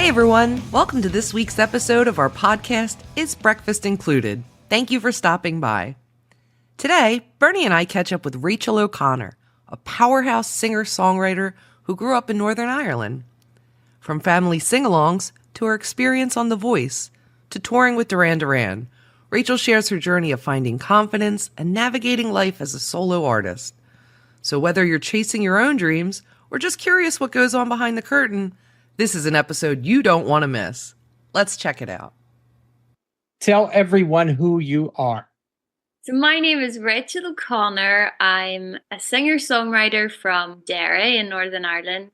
Hey everyone, welcome to this week's episode of our podcast, Is Breakfast Included? Thank you for stopping by. Today, Bernie and I catch up with Rachael O'Connor, a powerhouse singer-songwriter who grew up in Northern Ireland. From family sing-alongs to her experience on The Voice to touring with Duran Duran, Rachael shares her journey of finding confidence and navigating life as a solo artist. So whether you're chasing your own dreams or just curious what goes on behind the curtain, this is an episode you don't want to miss. Let's check it out. Tell everyone who you are. So my name is Rachael O'Connor. I'm a singer-songwriter from Derry in Northern Ireland.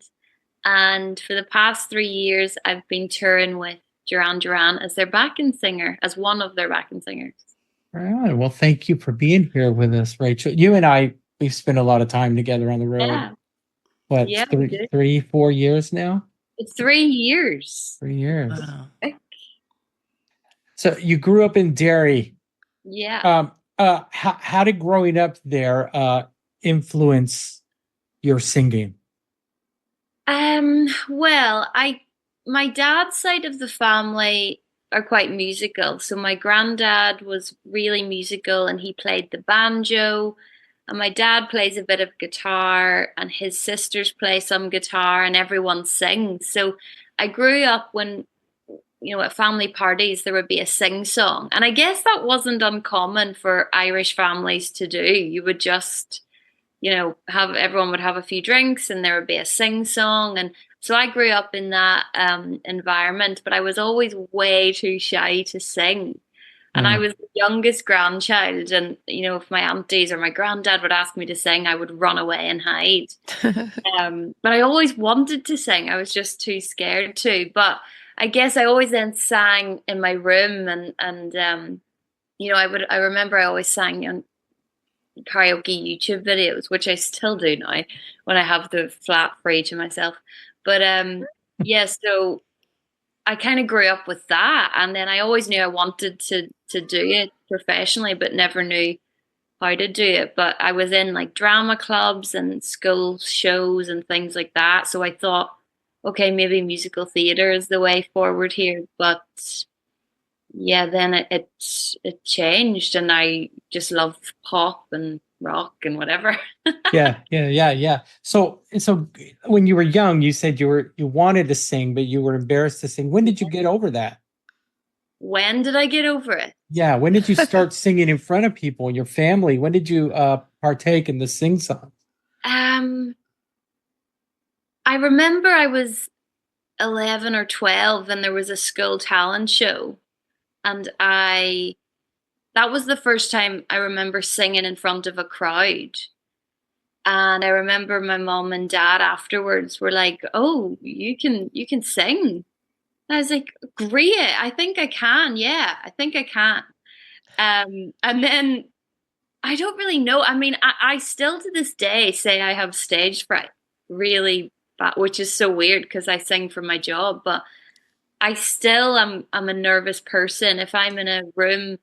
And for the past 3 years, I've been touring with Duran Duran as their backing singer, as one of their backing singers. All right. Well, thank you for being here with us, Rachael. You and I, we've spent a lot of time together on the road. Yeah. What, Yeah, 4 years now? It's 3 years. 3 years. Wow. So you grew up in Derry. Yeah. How did growing up there influence your singing? Well, my dad's side of the family are quite musical. So my granddad was really musical and he played the banjo. And my dad plays a bit of guitar and his sisters play some guitar and everyone sings. So I grew up when, at family parties, there would be a sing song. And I guess that wasn't uncommon for Irish families to do. You would just, everyone would have a few drinks and there would be a sing song. And so I grew up in that environment, but I was always way too shy to sing. And I was the youngest grandchild. And, if my aunties or my granddad would ask me to sing, I would run away and hide. But I always wanted to sing. I was just too scared to. But I guess I always then sang in my room. And I remember I always sang on karaoke YouTube videos, which I still do now when I have the flat free to myself. But so I kind of grew up with that, and then I always knew I wanted to do it professionally, but never knew how to do it. But I was in like drama clubs and school shows and things like that, so I thought, okay, maybe musical theatre is the way forward here. But yeah, then it changed, and I just love pop and rock and whatever. Yeah. So when you were young, you said you wanted to sing, but you were embarrassed to sing. When did you get over that? When did I get over it? Yeah. When did you start singing in front of people and your family? When did you partake in the sing song? I remember I was 11 or 12 and there was a school talent show, and that was the first time I remember singing in front of a crowd. And I remember my mom and dad afterwards were like, "Oh, you can sing." And I was like, "Great, I think I can. Yeah, I think I can." And then I don't really know. I mean, I still to this day say I have stage fright, really bad, which is so weird because I sing for my job. But I still I'm a nervous person. If I'm in a room,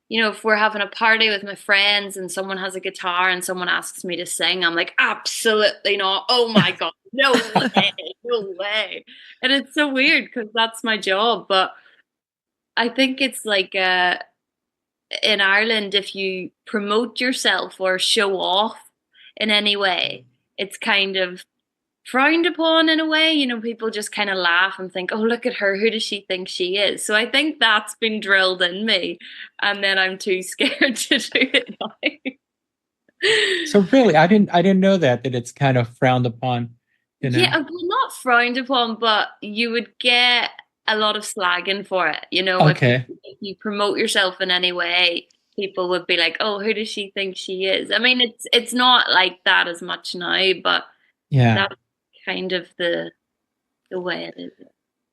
if we're having a party with my friends and someone has a guitar and someone asks me to sing, I'm like, absolutely not. Oh my God, no way, no way. And it's so weird because that's my job. But I think it's like in Ireland, if you promote yourself or show off in any way, it's kind of frowned upon in a way. People just kind of laugh and think, "Oh, look at her, who does she think she is?" So I think that's been drilled in me, and then I'm too scared to do it now. So really, I didn't know that it's kind of frowned upon. Yeah, well, not frowned upon, but you would get a lot of slagging for it. Okay. If you promote yourself in any way, people would be like, "Oh, who does she think she is?" I mean, it's not like that as much now, but yeah, that's kind of the way it is.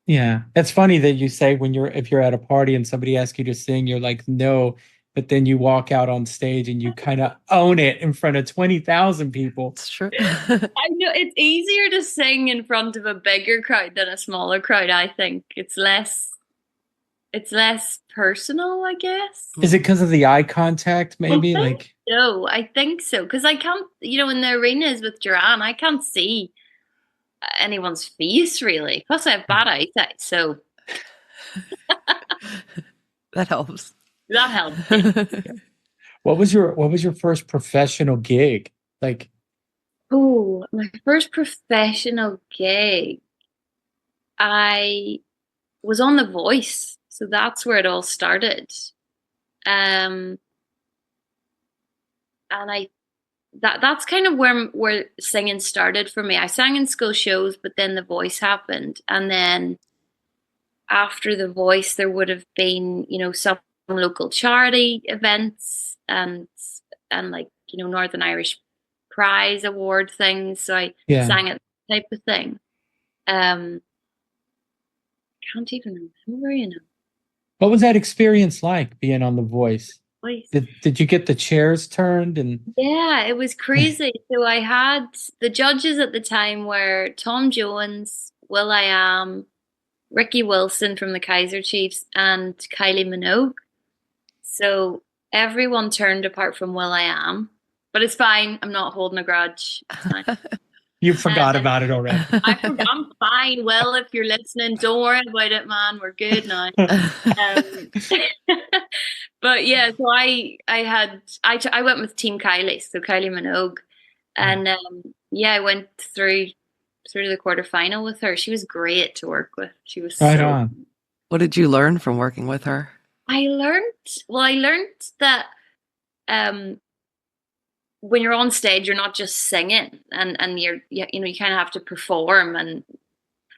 Yeah, it's funny that you say if you're at a party and somebody asks you to sing, you're like, "No," but then you walk out on stage and you kind of own it in front of 20,000 people. It's true. I know it's easier to sing in front of a bigger crowd than a smaller crowd. I think it's less personal, I guess. Is it because of the eye contact, maybe? No, I think so. Because I can't, in the arenas with Duran, I can't see anyone's face, really. Plus, I have bad eyesight, so That helps. that helps. What was your first professional gig? Like, Oh, my first professional gig. I was on The Voice, so that's where it all started. And that's kind of where singing started for me. I sang in school shows, but then The Voice happened, and then after The Voice, there would have been, some local charity events and like, Northern Irish Prize Award things. So I yeah. sang at that type of thing. Can't even remember, What was that experience like being on The Voice? Voice. Did you get the chairs turned and Yeah, it was crazy. So I had the judges at the time were Tom Jones, will.i.am, Ricky Wilson from the Kaiser Chiefs, and Kylie Minogue. So everyone turned apart from will.i.am, but it's fine. I'm not holding a grudge. It's fine. you forgot about it already? I'm fine. Well, if you're listening, don't worry about it, man. We're good now. But yeah, so I went with Team Kylie, so Kylie Minogue, and I went through the quarterfinal with her. She was great to work with. She was right on. What did you learn from working with her? I learned that when you're on stage, you're not just singing, and you kind of have to perform. And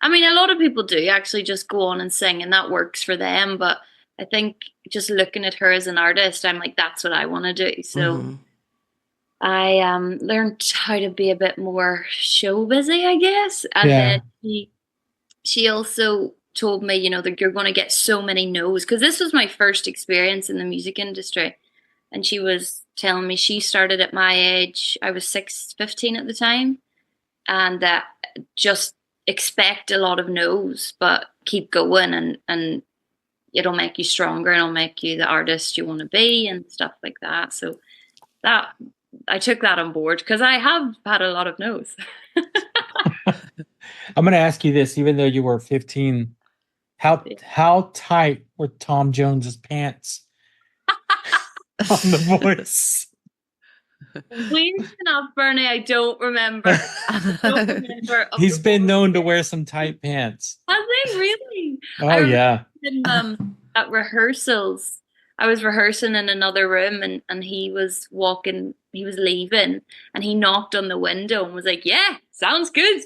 I mean, a lot of people do actually just go on and sing, and that works for them. But I think just looking at her as an artist, I'm like, that's what I want to do. So I learned how to be a bit more show busy, I guess. And then she also told me, that you're going to get so many no's, because this was my first experience in the music industry. And she was telling me she started at my age. I was 15 at the time, and that just expect a lot of no's, but keep going, and it'll make you stronger, and it'll make you the artist you want to be and stuff like that. So that I took that on board, because I have had a lot of no's. I'm going to ask you this, even though you were 15, how tight were Tom Jones's pants on The Voice? Weird enough, Bernie, I don't remember. He's been known to wear some tight pants. Has he really? Oh, yeah. At rehearsals, I was rehearsing in another room, and he was leaving, and he knocked on the window and was like, "Yeah, sounds good."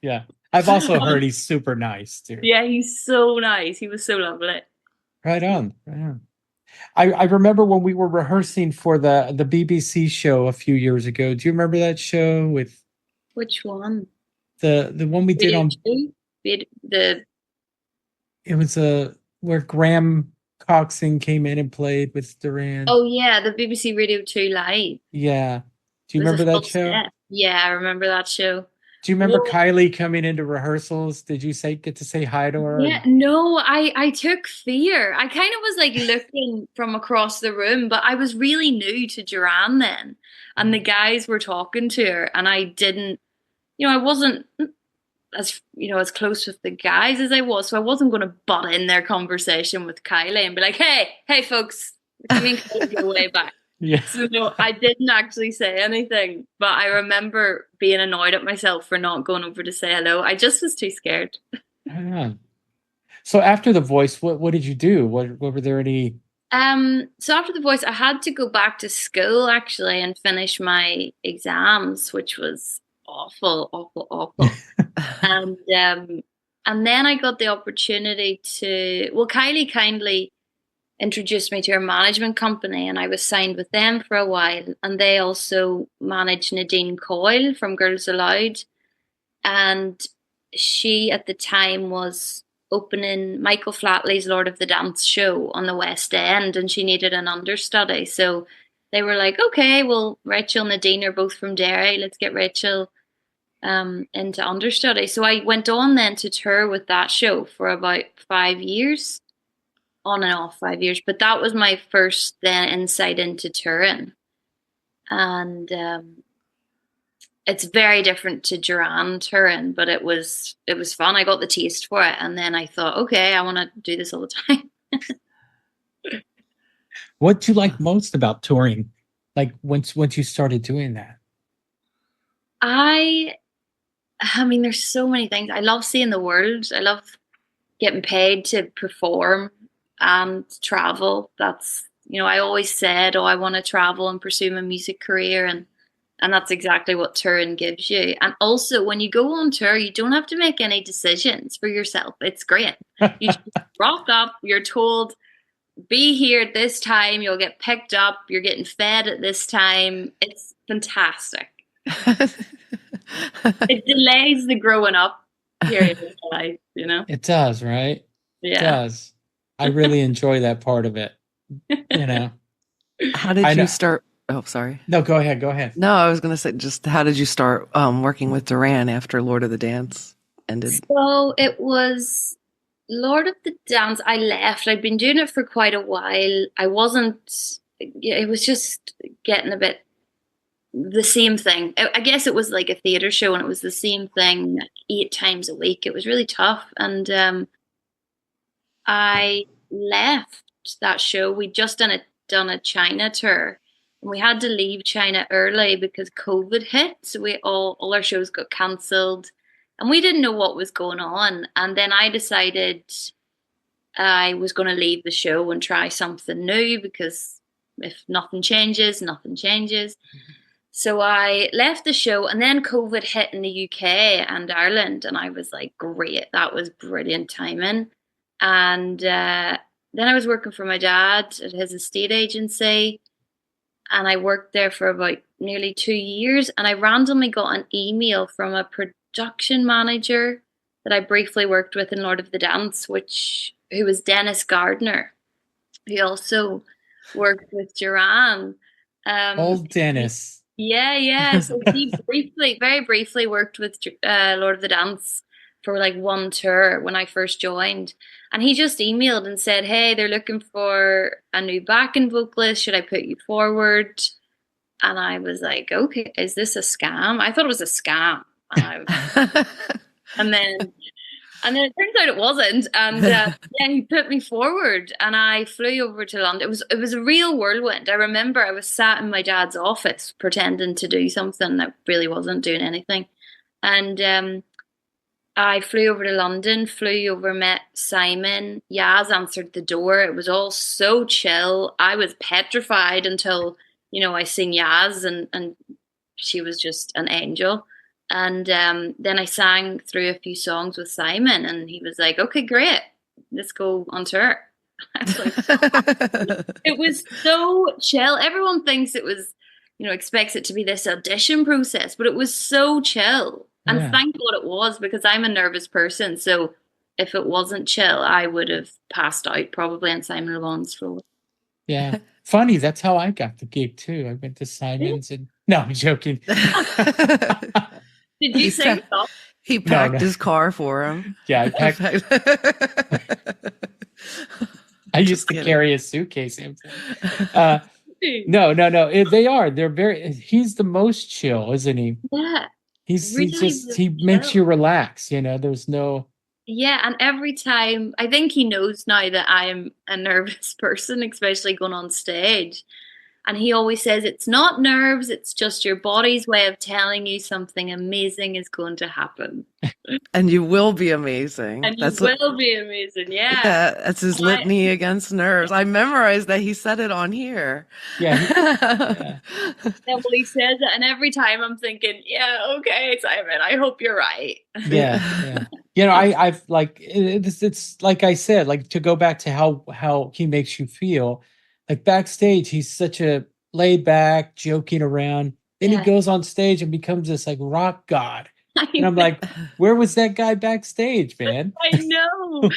Yeah. I've also heard he's super nice too. Yeah, he's so nice. He was so lovely. Right on. I remember when we were rehearsing for the BBC show a few years ago. Do you remember that show with which one? The one we did on it was where Graham Coxon came in and played with Duran. Oh yeah, the BBC Radio 2 Live. Yeah. Do you remember that show? Set. Yeah, I remember that show. Do you remember Kylie coming into rehearsals? Did you get to say hi to her? Yeah, no, I took fear. I kind of was like looking from across the room, but I was really new to Duran then, and the guys were talking to her, and I didn't, I wasn't as close with the guys as I was, so I wasn't going to butt in their conversation with Kylie and be like, hey folks, me and Kylie go way back. Yeah. So no, I didn't actually say anything, but I remember being annoyed at myself for not going over to say hello. I just was too scared. Yeah. So after The Voice, what did you do? What were there any? So after The Voice, I had to go back to school actually and finish my exams, which was awful. And then I got the opportunity Kylie kindly introduced me to her management company, and I was signed with them for a while, and they also managed Nadine Coyle from Girls Aloud, and she at the time was opening Michael Flatley's Lord of the Dance show on the West End, and she needed an understudy, so they were like, okay, well, Rachael and Nadine are both from Derry, let's get Rachael into understudy. So I went on then to tour with that show for about 5 years, on and off 5 years, but that was my first then insight into touring, and it's very different to Duran Duran, but it was fun. I got the taste for it, and then I thought, okay, I want to do this all the time. What do you like most about touring? Like once you started doing that? I mean, there's so many things. I love seeing the world. I love getting paid to perform and travel. That's, I always said, oh, I want to travel and pursue my music career, and that's exactly what touring gives you. And also, when you go on tour, you don't have to make any decisions for yourself. It's great. You just rock up, you're told, be here at this time, you'll get picked up, you're getting fed at this time. It's fantastic. It delays the growing up period of life, It does, right? Yeah. It does. I really enjoy that part of it. How did you start? Oh, sorry. No, go ahead. No, I was going to say, just how did you start working with Duran after Lord of the Dance ended? So it was Lord of the Dance. I left. I'd been doing it for quite a while. It was just getting a bit the same thing. I guess it was like a theater show, and it was the same thing 8 times a week. It was really tough. And I left that show. We'd just done a China tour, and we had to leave China early because COVID hit. So all our shows got cancelled, and we didn't know what was going on. And then I decided I was going to leave the show and try something new, because if nothing changes, nothing changes. Mm-hmm. So I left the show, and then COVID hit in the UK and Ireland, and I was like, great, that was brilliant timing. And then I was working for my dad at his estate agency, and I worked there for about nearly 2 years, and I randomly got an email from a production manager that I briefly worked with in Lord of the Dance, who was Dennis Gardner, who also worked with Duran. Old Dennis. Yeah. So he very briefly worked with Lord of the Dance for like one tour when I first joined. And he just emailed and said, hey, they're looking for a new backing vocalist. Should I put you forward? And I was like, okay, is this a scam? I thought it was a scam. And then it turns out it wasn't. And he put me forward, and I flew over to London. It was a real whirlwind. I remember I was sat in my dad's office pretending to do something that really wasn't doing anything. And I flew over to London, met Simon. Yaz answered the door. It was all so chill. I was petrified until, I seen Yaz, and she was just an angel. And then I sang through a few songs with Simon, and he was like, okay, great, let's go on tour. I was like, it was so chill. Everyone thinks it was, expects it to be this audition process, but it was so chill. And thank God it was, because I'm a nervous person. So if it wasn't chill, I would have passed out probably on Simon Le Bon's floor. Yeah. Funny, that's how I got the gig too. I went to Simon's and no, I'm joking. Did you say so? He packed his car for him. Yeah, I packed. I used to carry a suitcase. No. They are. They're very. He's the most chill, isn't he? Yeah. He makes you relax. There's no. Yeah, and every time, I think he knows now that I am a nervous person, especially going on stage. And he always says, it's not nerves, it's just your body's way of telling you something amazing is going to happen. And you will be amazing. And will be amazing, yeah. Yeah, that's his litany against nerves. I memorized that. He said it on here. Yeah. Well, he says it, and every time I'm thinking, yeah, okay, Simon, I hope you're right. Yeah. I've like, it's like I said, like to go back to how he makes you feel. Like backstage, he's such a laid back, joking around. Then he goes on stage and becomes this like rock god. And I'm like, where was that guy backstage, man? I know,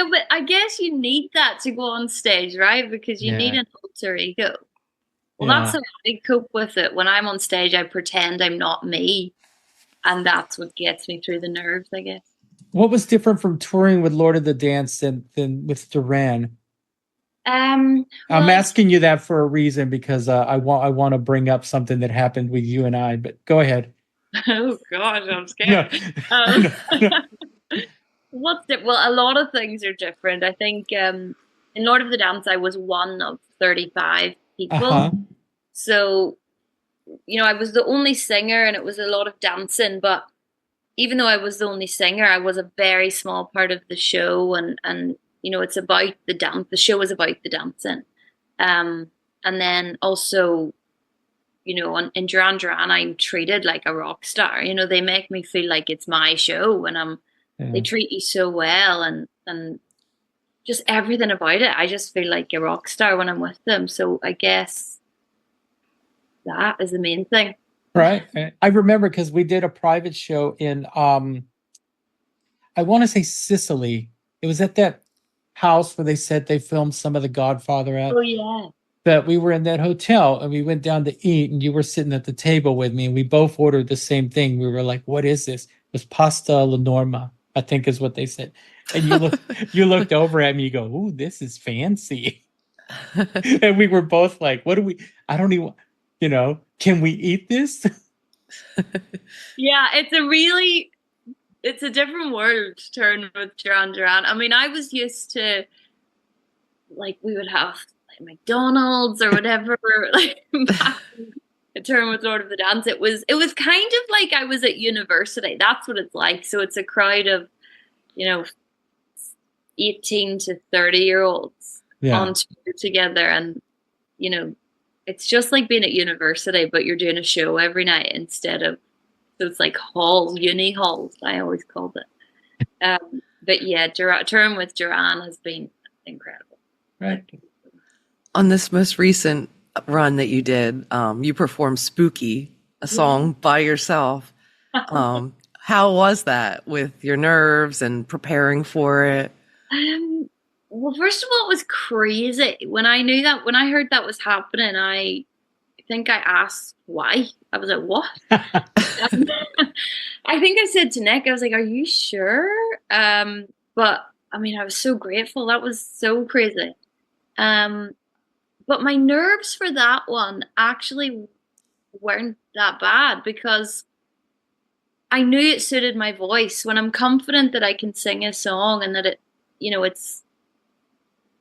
but I guess you need that to go on stage, right? Because you need an alter ego. Well, that's how I cope with it. When I'm on stage, I pretend I'm not me. And that's what gets me through the nerves, I guess. What was different from touring with Lord of the Dance than with Duran? I'm asking you that for a reason, because I want to bring up something that happened with you and I, but go ahead. Oh gosh, I'm No, scared. Um, no. well, a lot of things are different. I think in Lord of the Dance, I was one of 35 people. Uh-huh. So, I was the only singer and it was a lot of dancing, but even though I was the only singer, I was a very small part of the show, and it's about the dance. The show is about the dancing, and then also, in Duran Duran, I'm treated like a rock star. They make me feel like it's my show, and they Yeah. treat you so well, and just everything about it. I just feel like a rock star when I'm with them. So I guess that is the main thing. Right. I remember because we did a private show in I want to say Sicily. It was at that house where they said they filmed some of The Godfather at. Oh yeah. But we were in that hotel and we went down to eat, and you were sitting at the table with me, and we both ordered the same thing. We were like, "What is this?" It was pasta alla norma, I think is what they said. And you looked over at me, you go, "Ooh, this is fancy." And we were both like, "What do we? I don't even, can we eat this?" Yeah, it's a different world to turn with Duran Duran. I mean, I was used to, like, we would have like McDonald's or whatever, like a turn with Lord of the Dance. It was kind of like I was at university. That's what it's like. So it's a crowd of, 18 to 30-year-olds on tour together, and it's just like being at university, but you're doing a show every night instead of. So it's like halls, uni halls, I always called it. But yeah, touring with Duran has been incredible. Right. On this most recent run that you did, you performed Spooky, a song by yourself. How was that with your nerves and preparing for it? Well, first of all, it was crazy. When I heard that was happening, I think I asked why. I was like, what? I think I said to Nick, I was like, are you sure? But I mean, I was so grateful. That was so crazy. But my nerves for that one actually weren't that bad because I knew it suited my voice. When I'm confident that I can sing a song and that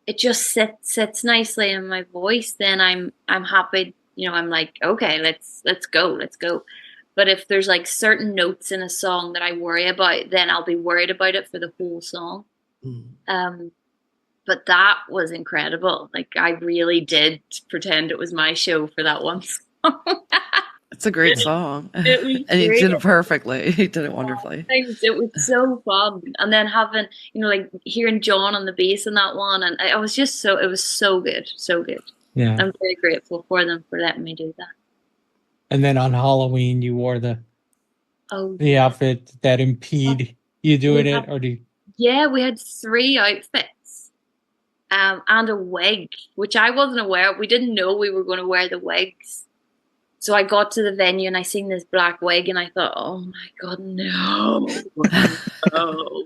it just sits nicely in my voice, then I'm happy. I'm like, okay, let's go. But if there's like certain notes in a song that I worry about, then I'll be worried about it for the whole song. But that was incredible. Like, I really did pretend it was my show for that one song. It's a great song. It was and you great. did it perfectly. You did it wonderfully. Thanks. It was so fun. And then having, like hearing John on the bass in that one. And it was so good. So good. Yeah. I'm very grateful for them for letting me do that. And then on Halloween, you wore the outfit that impede you doing it, or do you? Yeah, we had 3 outfits, and a wig, which I wasn't aware of. We didn't know we were going to wear the wigs. So I got to the venue and I seen this black wig and I thought, oh my God, no. No.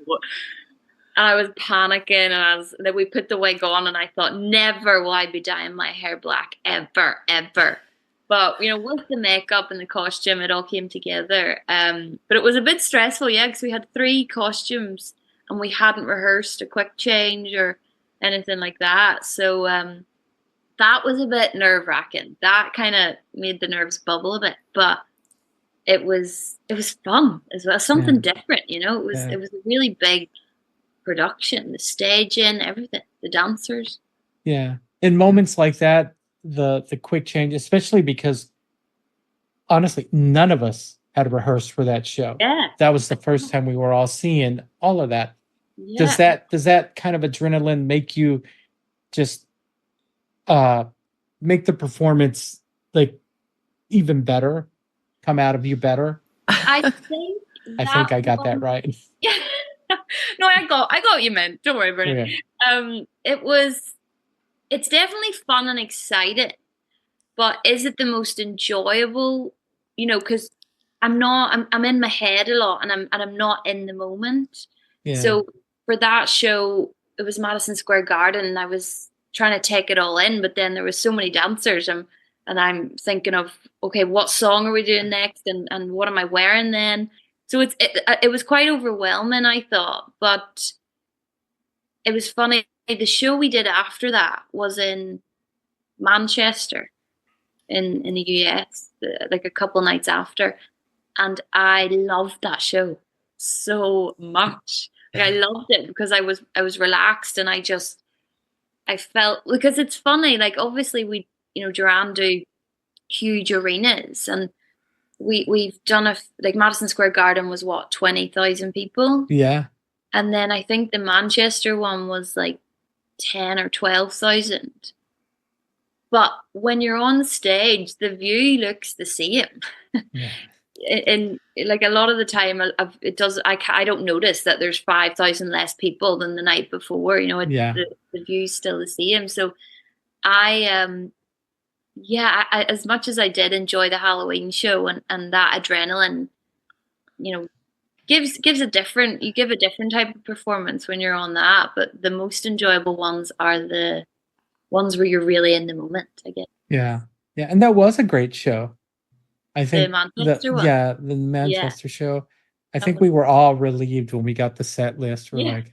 And I was panicking, and then we put the wig on and I thought, never will I be dyeing my hair black, ever, ever. But, with the makeup and the costume, it all came together. But it was a bit stressful, yeah, because we had 3 costumes and we hadn't rehearsed a quick change or anything like that. So that was a bit nerve-wracking. That kind of made the nerves bubble a bit. But it was fun as well, something different, It was a really big production, the staging, everything, the dancers. Yeah. In moments like that, the quick change, especially because honestly, none of us had rehearsed for that show. Yeah. That was the first time we were all seeing all of that. Yeah. Does that kind of adrenaline make you just make the performance like even better, come out of you better? I think I got that right. Yeah. No, I got what you meant. Don't worry about it. Okay. It's definitely fun and exciting, but is it the most enjoyable? Because I'm in my head a lot, and I'm not in the moment. Yeah. So for that show, it was Madison Square Garden, and I was trying to take it all in, but then there was so many dancers, and and I'm thinking of, okay, what song are we doing next, and what am I wearing then? So it was quite overwhelming, I thought, but it was funny. The show we did after that was in Manchester, in the US, like a couple nights after, and I loved that show so much. Like, I loved it because I was relaxed, and I felt, because it's funny. Like, obviously we, Duran do huge arenas, and we've done like Madison Square Garden was what, 20,000 people, Yeah. and then I think the Manchester one was like 10 or 12,000. But when you're on stage, the view looks the same. Yeah. And like a lot of the time, I don't notice that there's 5,000 less people than the night before. The view's still the same. So I as much as I did enjoy the Halloween show, and that adrenaline, gives a different type of performance when you're on that. But the most enjoyable ones are the ones where you're really in the moment, I guess. Yeah. And that was a great show. I think the Manchester one. Yeah, the Manchester show. I think we were all relieved when we got the set list. We're like,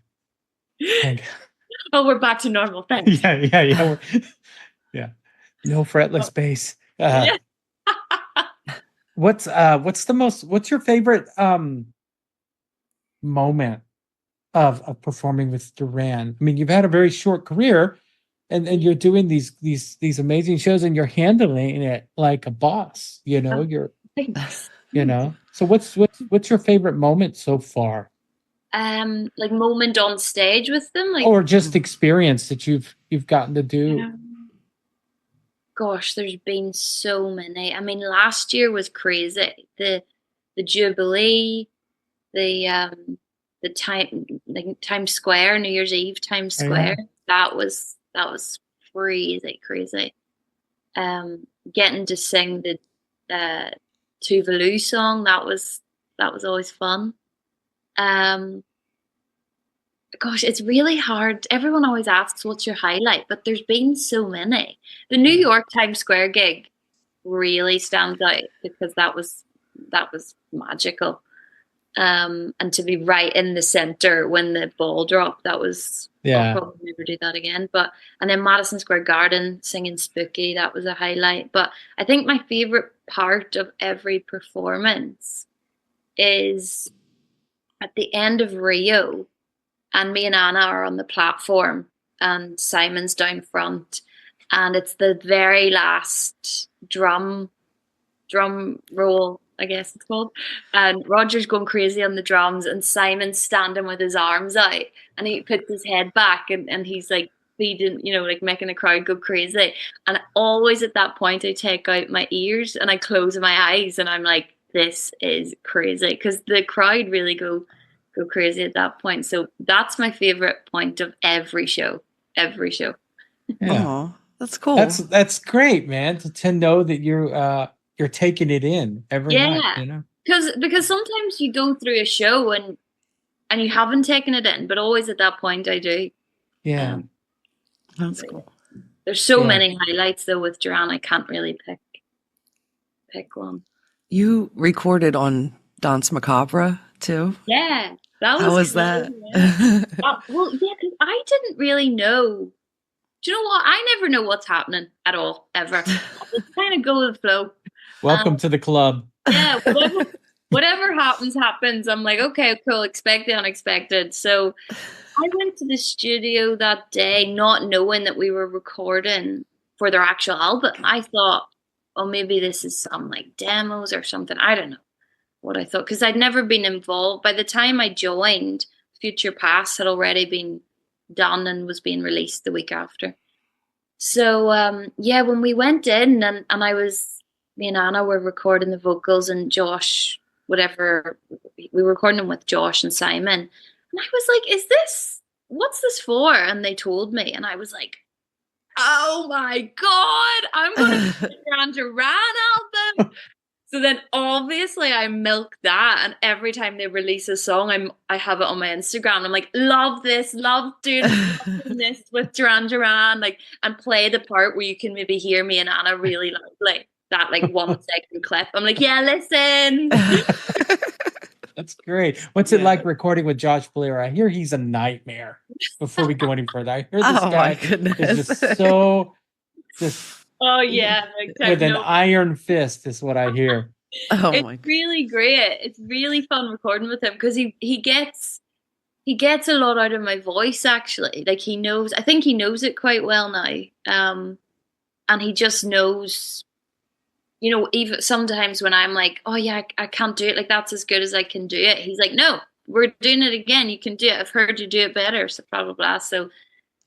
oh, we're back to normal. Thanks. Yeah. No fretless bass. What's your favorite moment of performing with Duran? I mean, you've had a very short career, and you're doing these amazing shows, and you're handling it like a boss. Thanks. So what's your favorite moment so far? Like moment on stage with them, or just experience that you've gotten to do. Gosh, there's been so many. I mean, last year was crazy. The Jubilee, the Times Square, New Year's Eve, Times Square. That was crazy. Getting to sing the Tuvalu song, that was always fun. Gosh, it's really hard. Everyone always asks what's your highlight, but there's been so many. The New York Times Square gig really stands out because that was magical. And to be right in the center when the ball dropped, that was, I'll probably never do that again. And then Madison Square Garden singing Spooky, that was a highlight. But I think my favorite part of every performance is at the end of Rio, and me and Anna are on the platform, and Simon's down front, and it's the very last drum roll, I guess it's called, and Roger's going crazy on the drums, and Simon's standing with his arms out, and he puts his head back, and he's like feeding, like making the crowd go crazy. And always at that point, I take out my ears and I close my eyes, and I'm like, this is crazy, because the crowd really go crazy at that point. So that's my favorite point of every show. Yeah. Oh, that's cool. That's great, man. To know that you're taking it in every night. Because sometimes you go through a show and you haven't taken it in, but always at that point I do. Yeah, that's cool. There's so many highlights though with Duran. I can't really pick one. You recorded on Danse Macabre too? Yeah. How was that? Well, yeah, because I didn't really know. Do you know what? I never know what's happening at all, ever. I just kind of go with the flow. Welcome to the club. Yeah, whatever happens. I'm like, okay, cool, expect the unexpected. So I went to the studio that day not knowing that we were recording for their actual album. I thought, oh, maybe this is some like demos or something. I don't know what I thought, because I'd never been involved. By the time I joined, Future Past had already been done and was being released the week after. So when we went in, and me and Anna were recording the vocals, and Josh, we were recording them with Josh and Simon, and I was like, what's this for? And they told me, and I was like, oh my God, I'm going to do the Duran Duran album. So then obviously I milk that, and every time they release a song, I have it on my Instagram. I'm like, love this, love doing this with Duran Duran, like, and play the part where you can maybe hear me and Anna really loudly. That like 1 second clip. I'm like, yeah, listen. That's great. What's it like recording with Josh Blair? I hear he's a nightmare. Before we go any further, I hear this guy is just so oh yeah, with an iron fist is what I hear. It's really great. It's really fun recording with him because he gets a lot out of my voice, actually. Like, I think he knows it quite well now. And he just knows, even sometimes when I'm like, oh yeah, I can't do it, like that's as good as I can do it, he's like, no, we're doing it again, you can do it, I've heard you do it better, so blah blah blah. So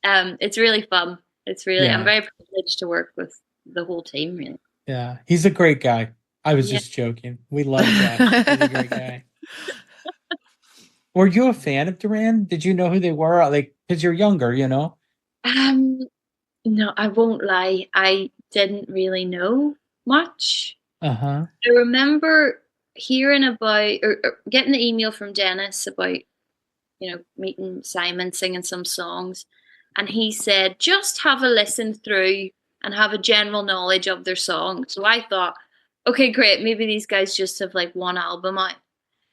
it's really fun. It's really, I'm very privileged to work with the whole team, really. Yeah, he's a great guy. I was just joking. We love that. He's a great guy. Were you a fan of Duran? Did you know who they were? Like, because you're younger, No, I won't lie. I didn't really know much. I remember hearing about or getting the email from Dennis about, meeting Simon, singing some songs, and he said just have a listen through and have a general knowledge of their songs. So I thought, okay, great, maybe these guys just have like one album out.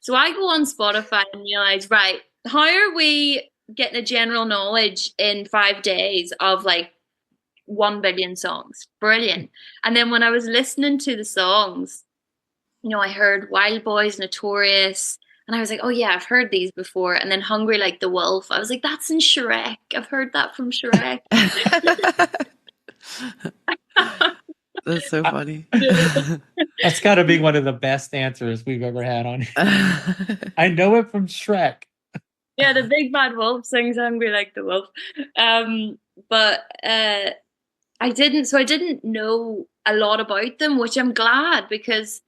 So I go on Spotify and realize, right, how are we getting a general knowledge in 5 days of like 1 billion songs? Brilliant. And then when I was listening to the songs, I heard Wild Boys, Notorious, and I was like, oh yeah, I've heard these before. And then Hungry Like the Wolf, I was like, that's in Shrek. I've heard that from Shrek. That's so funny. That's got to be one of the best answers we've ever had on here. I know it from Shrek. Yeah, the big bad wolf sings Hungry Like the Wolf. But I didn't know a lot about them, which I'm glad, because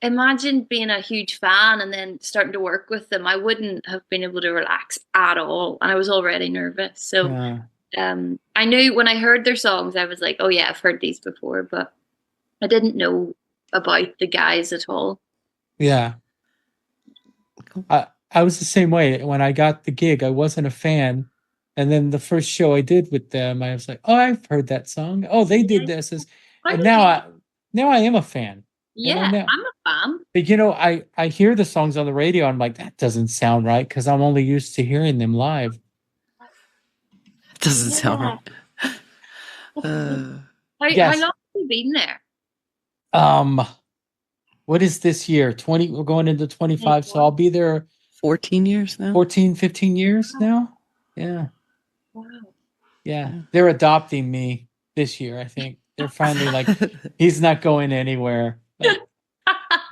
imagine being a huge fan and then starting to work with them. I wouldn't have been able to relax at all, and I was already nervous. So I knew when I heard their songs, I was like, oh yeah, I've heard these before, but I didn't know about the guys at all. Yeah. I was the same way. When I got the gig, I wasn't a fan. And then the first show I did with them, I was like, oh, I've heard that song. Oh, they did this. And now I am a fan. Yeah, I'm a fan. But I hear the songs on the radio. I'm like, that doesn't sound right, because I'm only used to hearing them live. It doesn't sound right. How long have you been there? What is this year? 20, we're going into 25, so I'll be there 14 years now. 14, 15 years now. Yeah. Wow. Yeah. They're adopting me this year, I think. They're finally like, he's not going anywhere. But,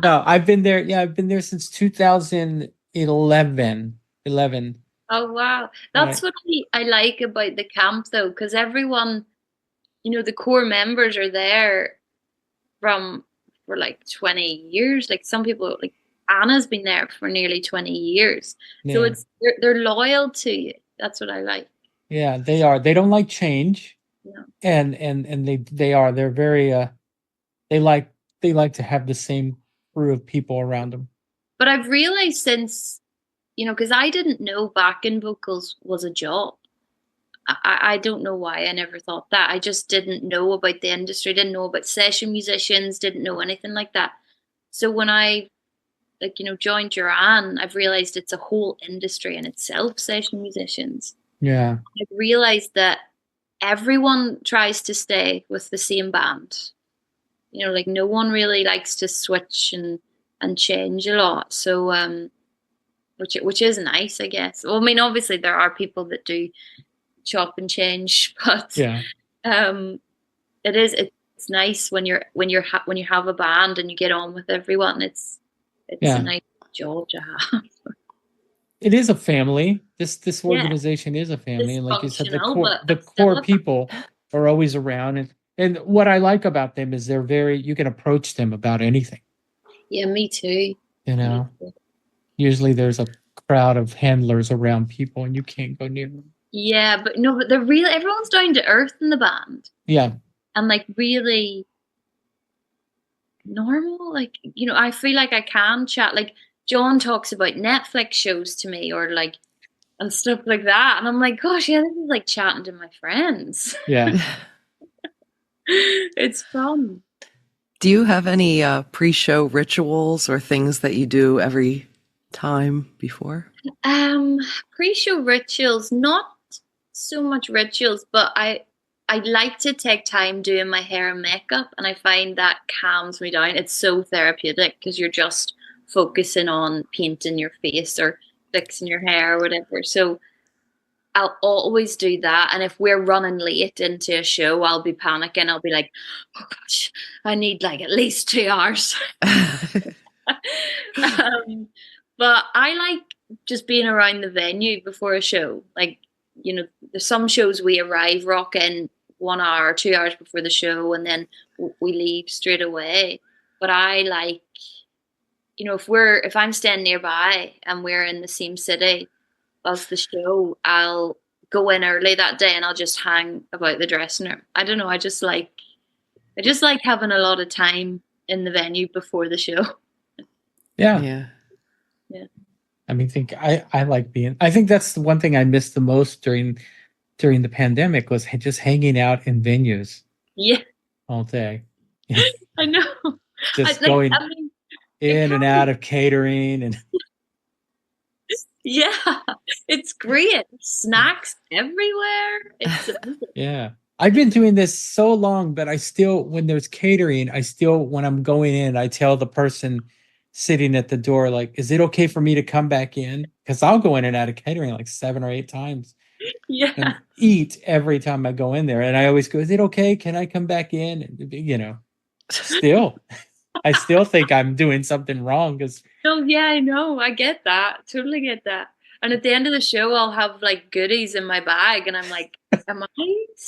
no, I've been there. Yeah, I've been there since 2011. Oh, wow. That's what I like about the camp, though, because everyone, the core members are there for like 20 years. Like some people, like Anna's been there for nearly 20 years. Yeah. So they're loyal to you. That's what I like. Yeah, they are. They don't like change. No. And they are. They're very they like to have the same crew of people around them. But I've realized since, because I didn't know backing vocals was a job. I don't know why I never thought that. I just didn't know about the industry, didn't know about session musicians, didn't know anything like that. So when I joined Duran, I've realized it's a whole industry in itself, session musicians. Yeah. I've realized that everyone tries to stay with the same band. Like no one really likes to switch and change a lot. So which is nice, I guess. Well, I mean, obviously there are people that do chop and change, but yeah, it's nice when you have a band and you get on with everyone. It's a nice job to have. It is a family. This organization is a family, and like you said, the core people are always around, and what I like about them is you can approach them about anything. Yeah, me too. Usually there's a crowd of handlers around people and you can't go near them. Yeah, but they're real. Everyone's down to earth in the band. Yeah. And like really, normal. Like, I feel like I can chat. Like, John talks about Netflix shows to me, or like, and stuff like that. And I'm like, gosh, yeah, this is like chatting to my friends. Yeah. It's fun. Do you have any pre-show rituals or things that you do every time before? Pre-show rituals, not so much rituals, but I like to take time doing my hair and makeup, and I find that calms me down. It's so therapeutic because you're just focusing on painting your face or fixing your hair or whatever. So I'll always do that. And if we're running late into a show, I'll be panicking. I'll be like, oh gosh, I need like at least 2 hours. But I like just being around the venue before a show. Like, there's some shows we arrive rocking 1 hour or 2 hours before the show, and then we leave straight away. But I like, if I'm staying nearby and we're in the same city as the show, I'll go in early that day and I'll just hang about the dressing room. I don't know. I just like having a lot of time in the venue before the show. Yeah. Yeah. I mean, I think that's the one thing I missed the most during the pandemic was just hanging out in venues. Yeah. All day. I know. Just going in and out of catering and. Yeah, it's great. Snacks everywhere. It's amazing. Yeah. I've been doing this so long, but I still, when there's catering, when I'm going in, I tell the person sitting at the door, like, is it okay for me to come back in? Because I'll go in and out of catering like 7 or 8 times. Yeah. And eat every time I go in there. And I always go, is it okay? Can I come back in? And, still, I still think I'm doing something wrong because. Oh yeah, I know. I get that. Totally get that. And at the end of the show, I'll have like goodies in my bag, and I'm like,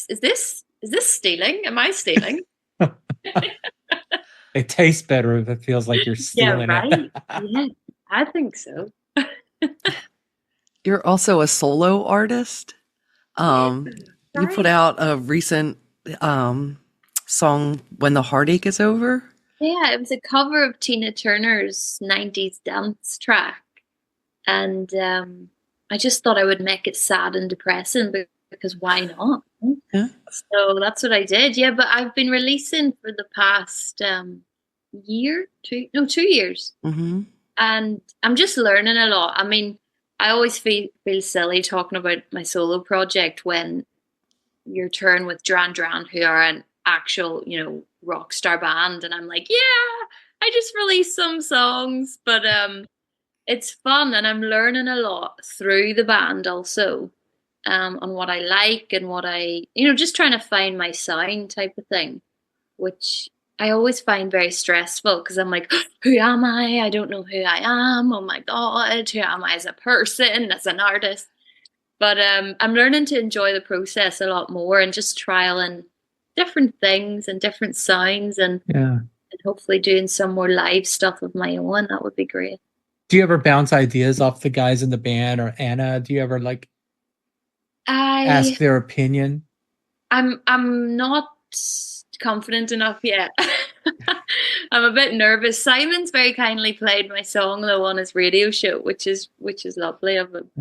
is this stealing? Am I stealing? It tastes better if it feels like you're stealing it. Yeah, I think so. You're also a solo artist. You put out a recent song, When the Heartache Is Over. Yeah, it was a cover of Tina Turner's 90s dance track. And I just thought I would make it sad and depressing because why not? Yeah. So that's what I did. Yeah, but I've been releasing for the past 2 years. Mm-hmm. And I'm just learning a lot. I mean, I always feel silly talking about my solo project when you're touring with Duran Duran, who are an actual, rock star band, and I'm like, yeah, I just released some songs, but it's fun, and I'm learning a lot through the band also, on what I like and what I, just trying to find my sound type of thing, which I always find very stressful because I'm like, who am I? I don't know who I am. Oh my God, who am I as a person, as an artist? But I'm learning to enjoy the process a lot more and just trialing different things and different sounds and hopefully doing some more live stuff of my own. That would be great. Do you ever bounce ideas off the guys in the band or Anna? Do you ever ask their opinion? I'm not confident enough yet. I'm a bit nervous. Simon's very kindly played my song though on his radio show, which is lovely of him.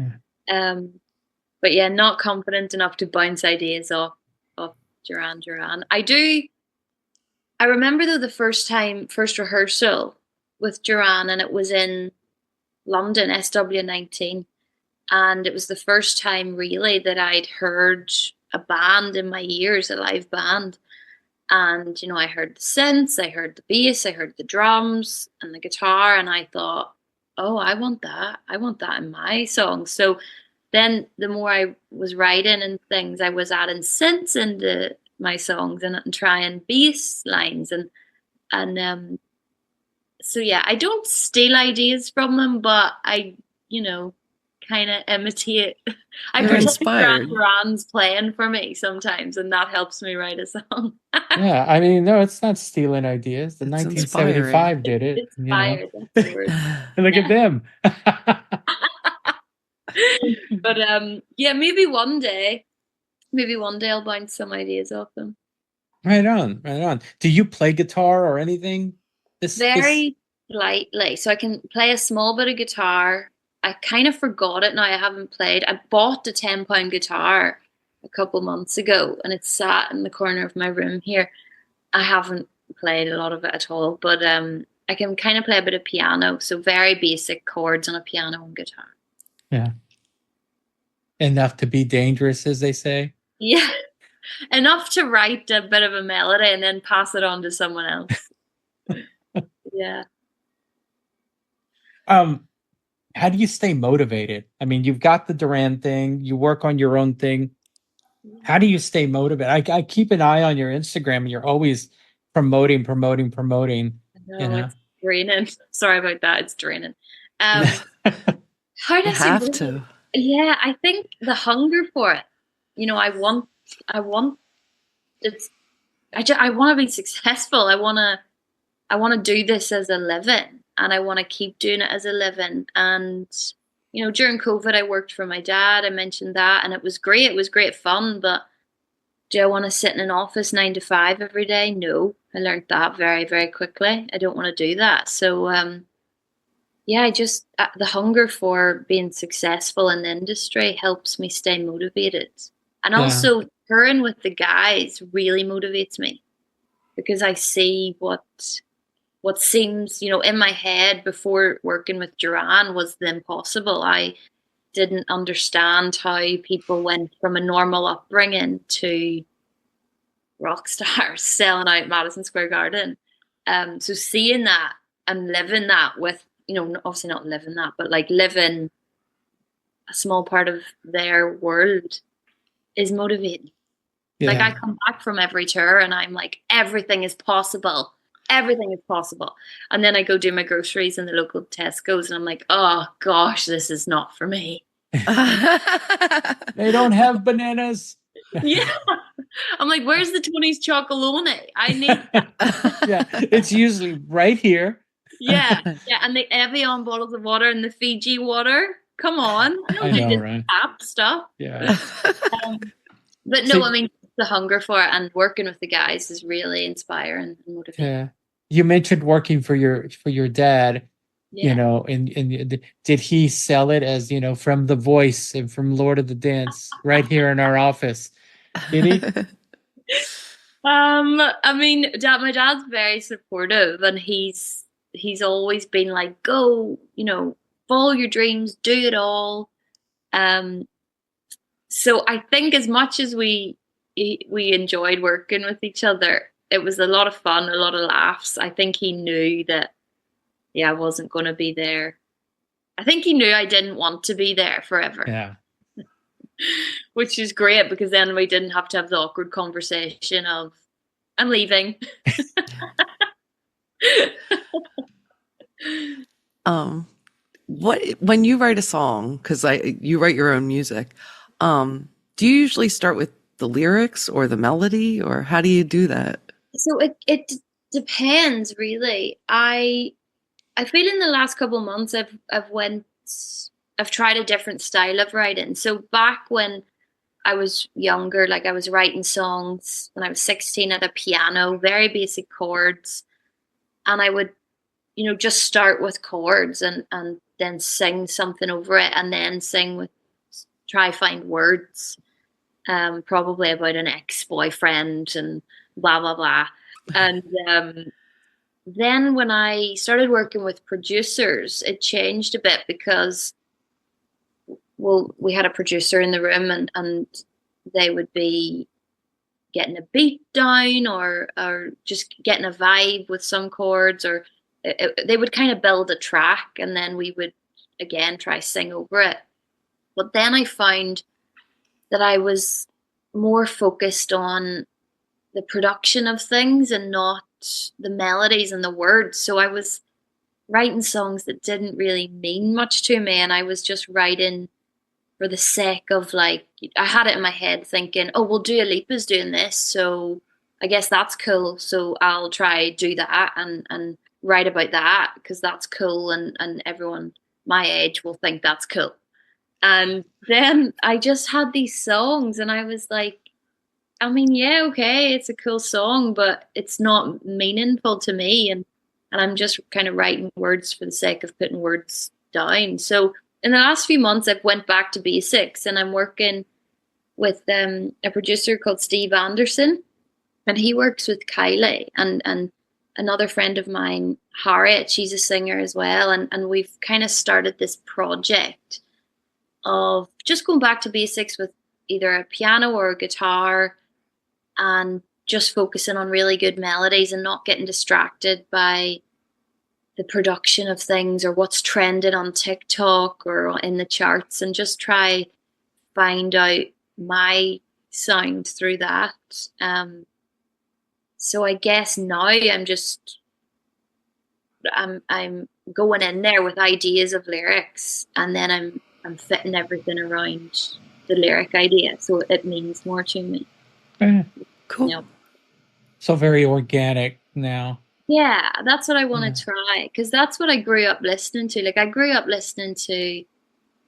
Yeah. But yeah, not confident enough to bounce ideas off Duran Duran. I remember though the first rehearsal with Duran, and it was in London, SW19, and it was the first time really that I'd heard a band in my ears, a live band. And I heard the synths, I heard the bass, I heard the drums and the guitar, and I thought, oh, I want that in my song. So then the more I was writing and things, I was adding synths into my songs and trying bass lines and so yeah, I don't steal ideas from them, but I kind of imitate. I pretend Duran Duran's playing for me sometimes, and that helps me write a song. Yeah, I mean, no, it's not stealing ideas. The 1975 did it. It's inspired. Look at them. But yeah, maybe one day I'll bounce some ideas off them. Right on. Do you play guitar or anything? Very lightly. So I can play a small bit of guitar. I kind of forgot it now. I haven't played. I bought a £10 guitar a couple months ago, and it's sat in the corner of my room here. I haven't played a lot of it at all, but I can kind of play a bit of piano. So very basic chords on a piano and guitar. Yeah. Enough to be dangerous, as they say. Yeah. Enough to write a bit of a melody and then pass it on to someone else. Yeah. How do you stay motivated? I mean, you've got the Duran thing, you work on your own thing. How do you stay motivated? I keep an eye on your Instagram, and you're always promoting. I know, it's draining. Sorry about that. It's draining. How You have to. Yeah, I think the hunger for it. You know, I want it's. I want to be successful. I want to do this as a living, and I want to keep doing it as a living. And you know, during COVID, I worked for my dad. I mentioned that, and it was great. It was great fun. But do I want to sit in an office 9 to 5 every day? No, I learned that very, very quickly. I don't want to do that. So, yeah, I just the hunger for being successful in the industry helps me stay motivated, and also touring with the guys really motivates me because I see what seems, you know, in my head before working with Duran was the impossible. I didn't understand how people went from a normal upbringing to rock stars selling out Madison Square Garden. So seeing that and living that with, you know, obviously not living that, but like living a small part of their world is motivating. Yeah. Like I come back from every tour and I'm like, everything is possible. Everything is possible. And then I go do my groceries in the local Tesco's and I'm like, oh gosh, this is not for me. They don't have bananas. Yeah. I'm like, where's the 20s chocolate? I need that. Yeah, it's usually right here. Yeah. And the Evian bottles of water and the Fiji water. Come on. I don't need this tap stuff. Yeah. But no, I mean, the hunger for it and working with the guys is really inspiring and motivating. Yeah. You mentioned working for your dad, you know, and did he sell it as, you know, from The Voice and from Lord of the Dance right here in our office? Did he? I mean, my dad's very supportive, and he's always been like, go, you know, follow your dreams, do it all. So I think as much as we enjoyed working with each other, it was a lot of fun, a lot of laughs. I think he knew that, I wasn't going to be there. I think he knew I didn't want to be there forever. Yeah. Which is great because then we didn't have to have the awkward conversation of, I'm leaving. When you write a song, because you write your own music, do you usually start with the lyrics or the melody, or how do you do that? So it depends, really. I feel in the last couple of months I've tried a different style of writing. So back when I was younger, like I was writing songs when I was 16 at a piano, very basic chords, and I would, you know, just start with chords and then sing something over it, and then try find words, probably about an ex-boyfriend and blah blah blah. And then when I started working with producers, it changed a bit because, well, we had a producer in the room and they would be getting a beat down or just getting a vibe with some chords, or they would kind of build a track and then we would again try sing over it. But then I found that I was more focused on the production of things and not the melodies and the words. So I was writing songs that didn't really mean much to me, and I was just writing for the sake of, like, I had it in my head thinking, oh, well, Dua Lipa's doing this, so I guess that's cool. So I'll try do that and write about that because that's cool, and everyone my age will think that's cool. And then I just had these songs and I was like, I mean, yeah, okay, it's a cool song, but it's not meaningful to me. And and I'm just kind of writing words for the sake of putting words down. So in the last few months, I've went back to basics, and I'm working with a producer called Steve Anderson, and he works with Kylie and another friend of mine, Harriet. She's a singer as well, and we've kind of started this project of just going back to basics with either a piano or a guitar, and just focusing on really good melodies and not getting distracted by the production of things or what's trending on TikTok or in the charts, and just try find out my sound through that. So I guess now I'm going in there with ideas of lyrics, and then I'm fitting everything around the lyric idea, so it means more to me. Cool. You know? So very organic now. Yeah, that's what I want to try, because that's what I grew up listening to. Like, I grew up listening to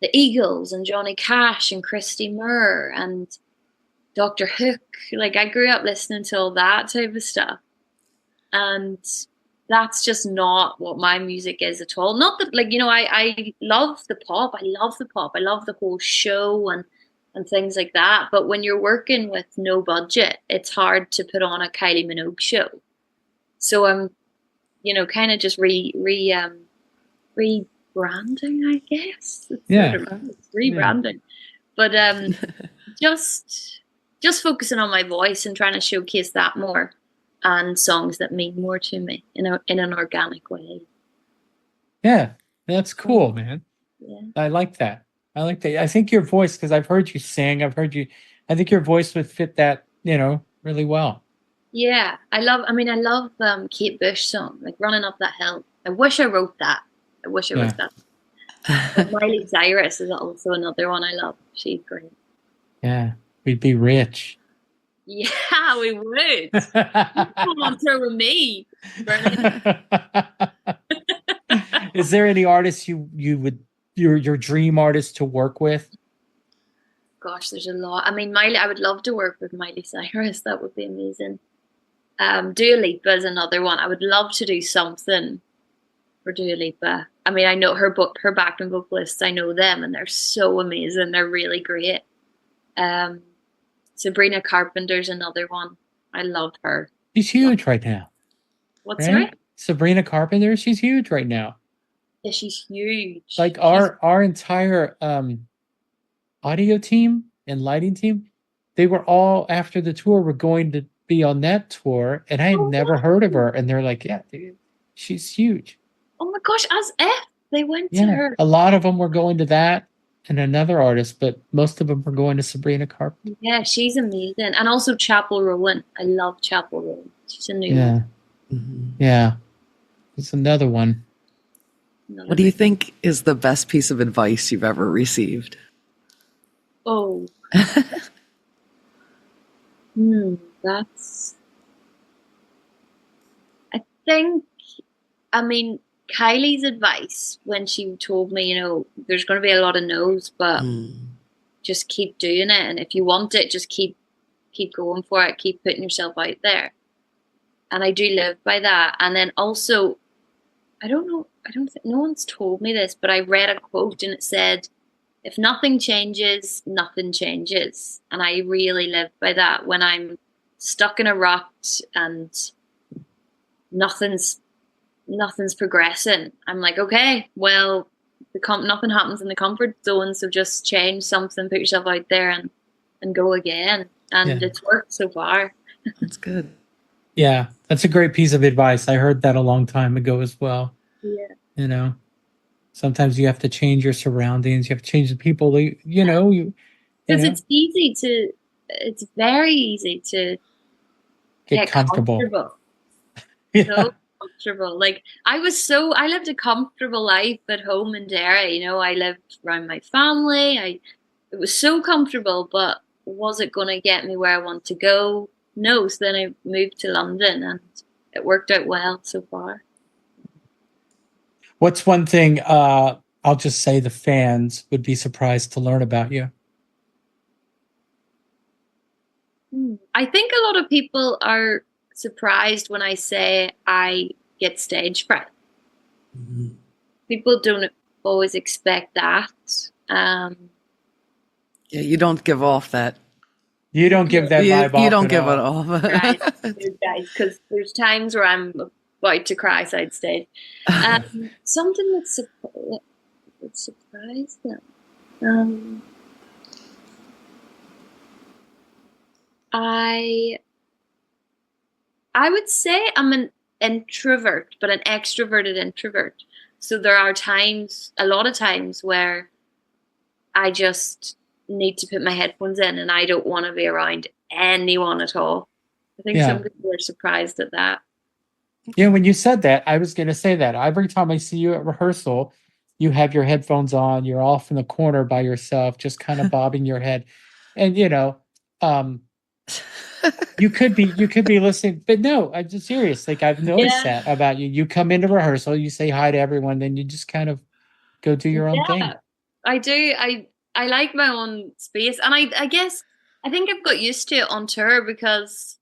the Eagles and Johnny Cash and Christy Moore and Dr. Hook. Like, I grew up listening to all that type of stuff, and that's just not what my music is at all. Not that, like, you know, I love the pop. I love the whole show and things like that. But when you're working with no budget, it's hard to put on a Kylie Minogue show. So I'm, you know, kind of just rebranding, I guess. It's rebranding. But just focusing on my voice and trying to showcase that more, and songs that mean more to me in an organic way. Yeah, that's cool, man. Yeah. I like that. I think your voice, because I've heard you sing, I think your voice would fit that, you know, really well. Yeah, I love Kate Bush song, like Running Up That Hill. I wish I wrote that. Wrote that. But Miley Cyrus is also another one I love. She's great. Yeah, we'd be rich. Yeah, we would. Come on tour with me. Is there any artist you would your dream artist to work with? Gosh, there's a lot. I mean, I would love to work with Miley Cyrus. That would be amazing. Dua Lipa is another one. I would love to do something for Dua Lipa. I mean, I know her backing vocalists. I know them, and they're so amazing. They're really great. Sabrina Carpenter's another one. I love her. She's huge right now. What's right? Sabrina Carpenter. She's huge right now. Yeah, she's huge. Like our entire audio team and lighting team, they were all, after the tour, were going to be on that tour, and I had never heard of her, and they're like, yeah, dude, she's huge. Oh my gosh, as if they went to her. A lot of them were going to that and another artist, but most of them were going to Sabrina Carpenter. Yeah, she's amazing. And also Chapel Rowan. I love Chapel Rowan. She's a new one. Mm-hmm. Yeah. It's another one. What do you think is the best piece of advice you've ever received? Oh. That's... I mean, Kylie's advice when she told me, you know, there's going to be a lot of no's, but just keep doing it. And if you want it, just keep going for it. Keep putting yourself out there. And I do live by that. And then also, I don't think no one's told me this, but I read a quote and it said, if nothing changes, nothing changes. And I really live by that. When I'm stuck in a rut and nothing's progressing, I'm like, okay, well, nothing happens in the comfort zone, so just change something, put yourself out there and go again. And it's worked so far. That's good. Yeah, that's a great piece of advice. I heard that a long time ago as well. Yeah. You know, sometimes you have to change your surroundings. You have to change the people that, you know. Because it's very easy to get comfortable. Yeah. So comfortable. Like, I lived a comfortable life at home in Derry. You know, I lived around my family. It was so comfortable, but was it going to get me where I want to go? No. So then I moved to London, and it worked out well so far. What's one thing I'll just say the fans would be surprised to learn about you? I think a lot of people are surprised when I say I get stage fright. Mm-hmm. People don't always expect that. Yeah, you don't give off that. You don't give that vibe off. You don't at give it all. off. Guys, because there's times where I'm about to cry side stage. Something that surprised them. I would say I'm an introvert, but an extroverted introvert. So there are times, a lot of times, where I just need to put my headphones in and I don't want to be around anyone at all. I think some people are surprised at that. Yeah, when you said that, I was going to say that. Every time I see you at rehearsal, you have your headphones on, you're off in the corner by yourself, just kind of bobbing your head. And, you could be listening, but no, I'm just serious. Like, I've noticed that about you. You come into rehearsal, you say hi to everyone, then you just kind of go do your own thing. I do. I like my own space, and I guess I think I've got used to it on tour because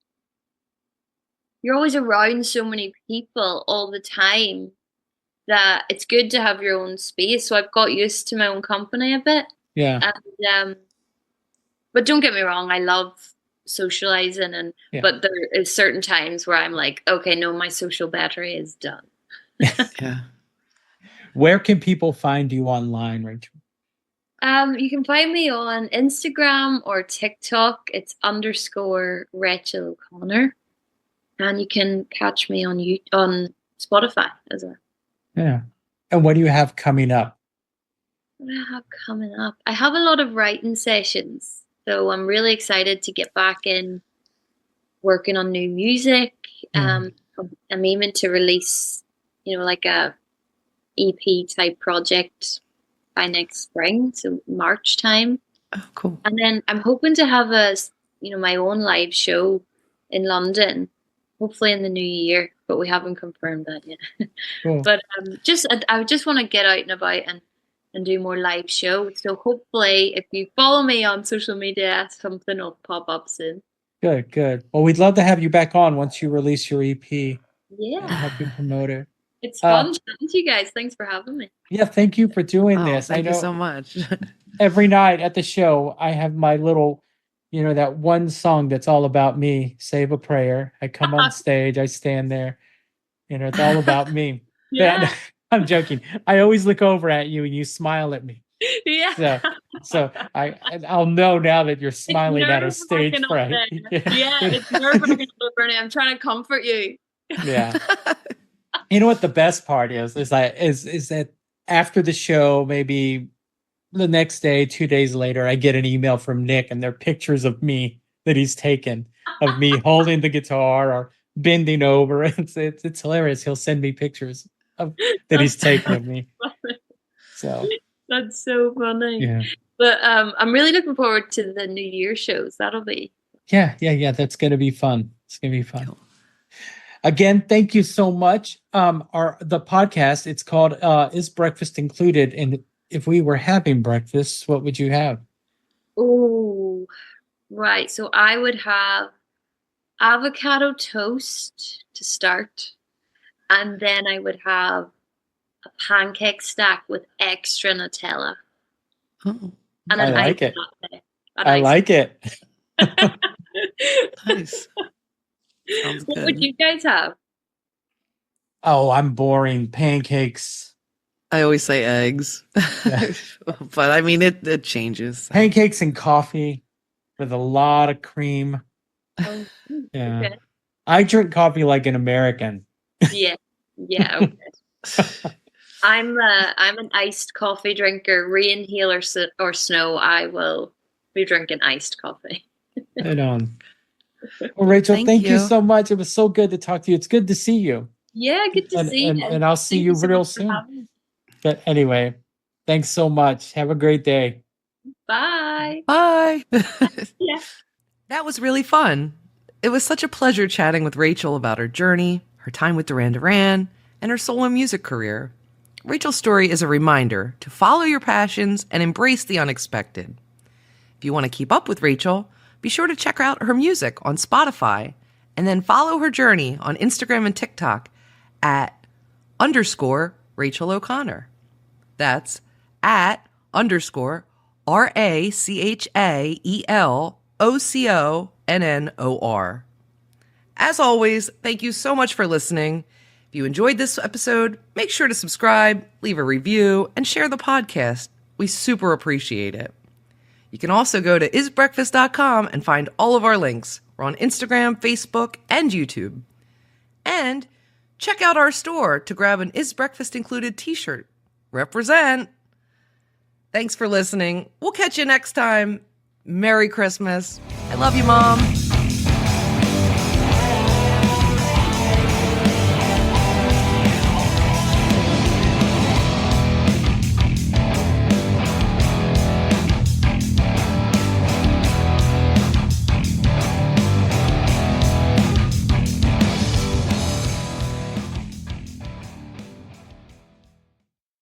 you're always around so many people all the time that it's good to have your own space. So I've got used to my own company a bit. Yeah. And, but don't get me wrong, I love socializing, but there is certain times where I'm like, okay, no, my social battery is done. Yeah. Where can people find you online, Rachel? You can find me on Instagram or TikTok. It's _Rachael O'Connor. And you can catch me on Spotify as well. Yeah. And what do you have coming up? What do I have coming up? I have a lot of writing sessions. So I'm really excited to get back in working on new music. I'm aiming to release, like a EP type project by next spring, so March time. Oh, cool. And then I'm hoping to have my own live show in London, hopefully in the new year, but we haven't confirmed that yet. Cool. But I just want to get out and about and do more live shows. So hopefully, if you follow me on social media, something will pop up soon. Good. Well, we'd love to have you back on once you release your EP. Yeah. And help you promote it. It's fun chatting to you guys. Thanks for having me. Yeah, thank you for doing this. Thank you so much. Every night at the show, I have my little, that one song that's all about me, Save a Prayer. I come on stage, I stand there, it's all about me. Yeah. I'm joking. I always look over at you and you smile at me. Yeah. So I'll know now that you're smiling at a stage fright. Yeah, it's nerve-wracking, Bernie. I'm trying to comfort you. Yeah. You know what the best part is that after the show, maybe the next day, 2 days later, I get an email from Nick and they're pictures of me that he's taken of me holding the guitar or bending over. It's hilarious. He'll send me pictures that he's taken of me. So that's so funny. Yeah. But I'm really looking forward to the New Year shows. That'll be. Yeah. That's going to be fun. It's going to be fun. Cool. Again, thank you so much. The podcast, it's called Is Breakfast Included? And if we were having breakfast, what would you have? Oh, right. So I would have avocado toast to start. And then I would have a pancake stack with extra Nutella. Oh, and I like it. I like it. Nice. Sounds good. What would you guys have? Oh, I'm boring. Pancakes. I always say eggs. Yeah. But I mean, it changes. Pancakes and coffee with a lot of cream. Oh, yeah. Okay. I drink coffee like an American. Yeah. Okay. I'm an iced coffee drinker. Rain, hail, or snow, I will be drinking iced coffee. Right on. Well, Rachel, thank you so much. It was so good to talk to you. It's good to see you. Yeah, good to see you. And I'll see you real soon. But anyway, thanks so much. Have a great day. Bye. Bye. Yeah. That was really fun. It was such a pleasure chatting with Rachael about her journey, her time with Duran Duran, and her solo music career. Rachel's story is a reminder to follow your passions and embrace the unexpected. If you want to keep up with Rachael, be sure to check out her music on Spotify and then follow her journey on Instagram and TikTok at _Rachael O'Connor. That's at _RACHAELOCONNOR. As always, thank you so much for listening. If you enjoyed this episode, make sure to subscribe, leave a review, and share the podcast. We super appreciate it. You can also go to isbreakfast.com and find all of our links. We're on Instagram, Facebook, and YouTube. And check out our store to grab an Is Breakfast Included t-shirt. Represent! Thanks for listening. We'll catch you next time. Merry Christmas. I love you, Mom.